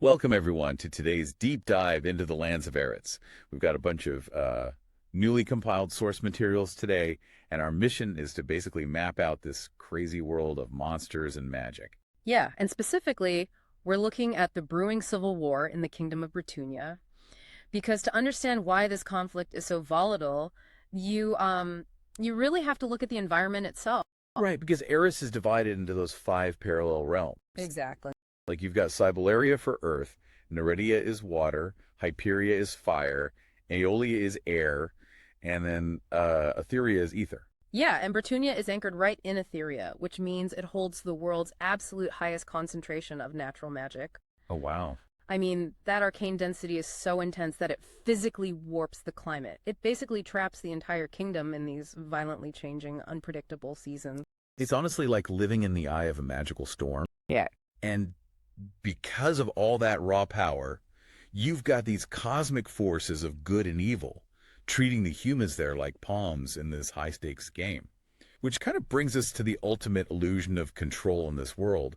Welcome, everyone, to today's deep dive into the lands of Eretz. We've got a bunch of newly compiled source materials today, and our mission is to basically map out this crazy world of monsters and magic. Yeah, and specifically, we're looking at the brewing civil war in the Kingdom of Britannia, because to understand why this conflict is so volatile, you really have to look at the environment itself. Right, because Eris is divided into those five parallel realms. Exactly. Like you've got Cybularia for earth, Neredia is water, Hyperia is fire, Aeolia is air, and then Etheria is ether. Yeah, and Britannia is anchored right in Etheria, which means it holds the world's absolute highest concentration of natural magic. Oh, wow. I mean, that arcane density is so intense that it physically warps the climate. It basically traps the entire kingdom in these violently changing, unpredictable seasons. It's honestly like living in the eye of a magical storm. Yeah. And because of all that raw power, you've got these cosmic forces of good and evil treating the humans there like pawns in this high-stakes game. Which kind of brings us to the ultimate illusion of control in this world,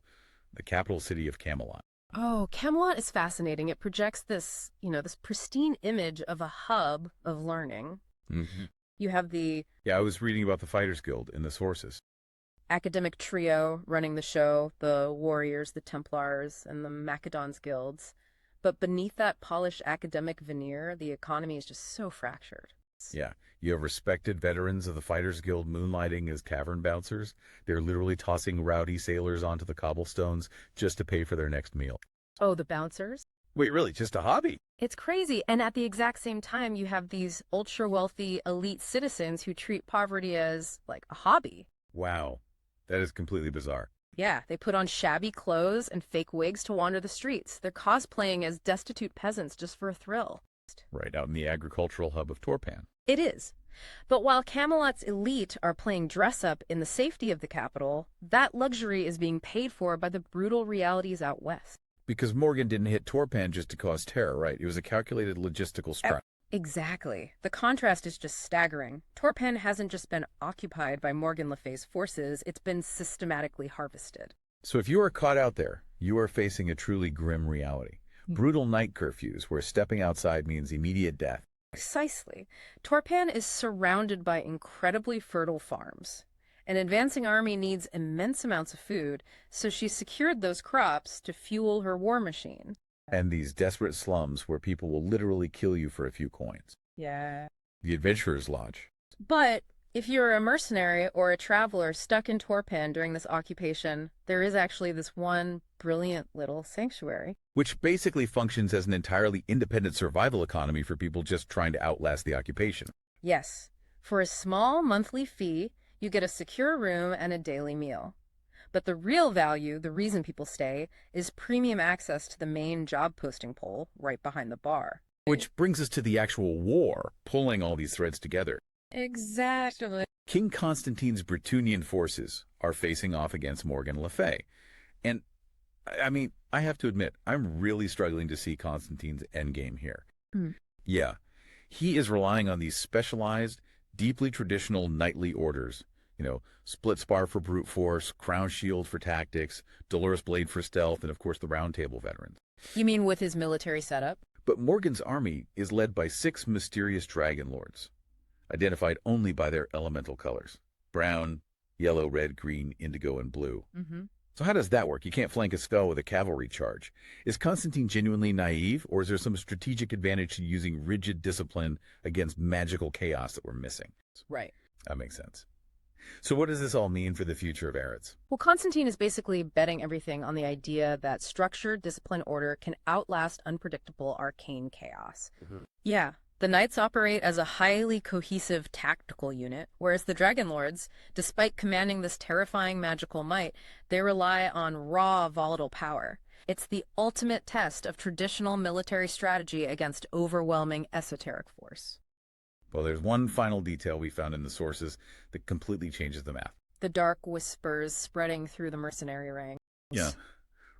the capital city of Camelot. Oh, Camelot is fascinating. It projects this pristine image of a hub of learning. Mm-hmm. You have the Yeah, I was reading about the Fighters Guild in the sources. academic trio running the show, the Warriors, the Templars, and the Macedon's guilds. But beneath that polished academic veneer, the economy is just so fractured. Yeah, you have respected veterans of the Fighters Guild moonlighting as cavern bouncers. They're literally tossing rowdy sailors onto the cobblestones just to pay for their next meal. Oh, the bouncers? Wait, really? Just a hobby? It's crazy. And at the exact same time, you have these ultra-wealthy elite citizens who treat poverty as, like, a hobby. Wow, that is completely bizarre. Yeah, they put on shabby clothes and fake wigs to wander the streets. They're cosplaying as destitute peasants just for a thrill. Right out in the agricultural hub of Torpan. It is. But while Camelot's elite are playing dress-up in the safety of the capital, that luxury is being paid for by the brutal realities out west. Because Morgan didn't hit Torpan just to cause terror, right? It was a calculated logistical strike. Exactly. The contrast is just staggering. Torpan hasn't just been occupied by Morgan Le Fay's forces, it's been systematically harvested. So if you are caught out there, you are facing a truly grim reality. Brutal night curfews where stepping outside means immediate death. Precisely. Torpan is surrounded by incredibly fertile farms. An advancing army needs immense amounts of food, so she's secured those crops to fuel her war machine. And these desperate slums where people will literally kill you for a few coins. Yeah. The Adventurer's Lodge. But if you're a mercenary or a traveler stuck in Torpan during this occupation, there is actually this one brilliant little sanctuary. Which basically functions as an entirely independent survival economy for people just trying to outlast the occupation. Yes, for a small monthly fee, you get a secure room and a daily meal. But the real value, the reason people stay, is premium access to the main job posting pole right behind the bar. Which brings us to the actual war, pulling all these threads together. Exactly. King Constantine's Britunian forces are facing off against Morgan Le Fay. And, I mean, I have to admit, I'm really struggling to see Constantine's endgame here. Yeah, he is relying on these specialized, deeply traditional knightly orders. You know, split spar for brute force, crown shield for tactics, Dolorous blade for stealth, and of course the Round Table veterans. You mean with his military setup? But Morgan's army is led by 6 mysterious dragon lords, identified only by their elemental colors: brown, yellow, red, green, indigo, and blue. So how does that work? You can't flank a spell with a cavalry charge. Is Constantine genuinely naive, or is there some strategic advantage to using rigid discipline against magical chaos that we're missing? Right. That makes sense. So what does this all mean for the future of Eretz? Well, Constantine is basically betting everything on the idea that structured, disciplined order can outlast unpredictable arcane chaos. Yeah, the Knights operate as a highly cohesive tactical unit, whereas the Dragon Lords, despite commanding this terrifying magical might, they rely on raw, volatile power. It's the ultimate test of traditional military strategy against overwhelming esoteric force. Well, there's one final detail we found in the sources that completely changes the math. The dark whispers spreading through the mercenary ranks. Yeah.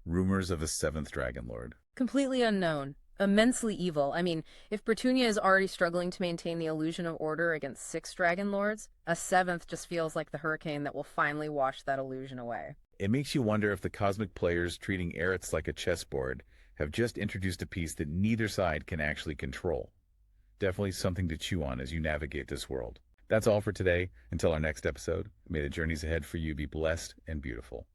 Rumors of a 7th Dragon Lord. Completely unknown. Immensely evil. I mean, if Britannia is already struggling to maintain the illusion of order against 6 Dragon Lords, a 7th just feels like the hurricane that will finally wash that illusion away. It makes you wonder if the cosmic players treating Eretz like a chessboard have just introduced a piece that neither side can actually control. Definitely something to chew on as you navigate this world. That's all for today. Until our next episode, may the journeys ahead for you be blessed and beautiful.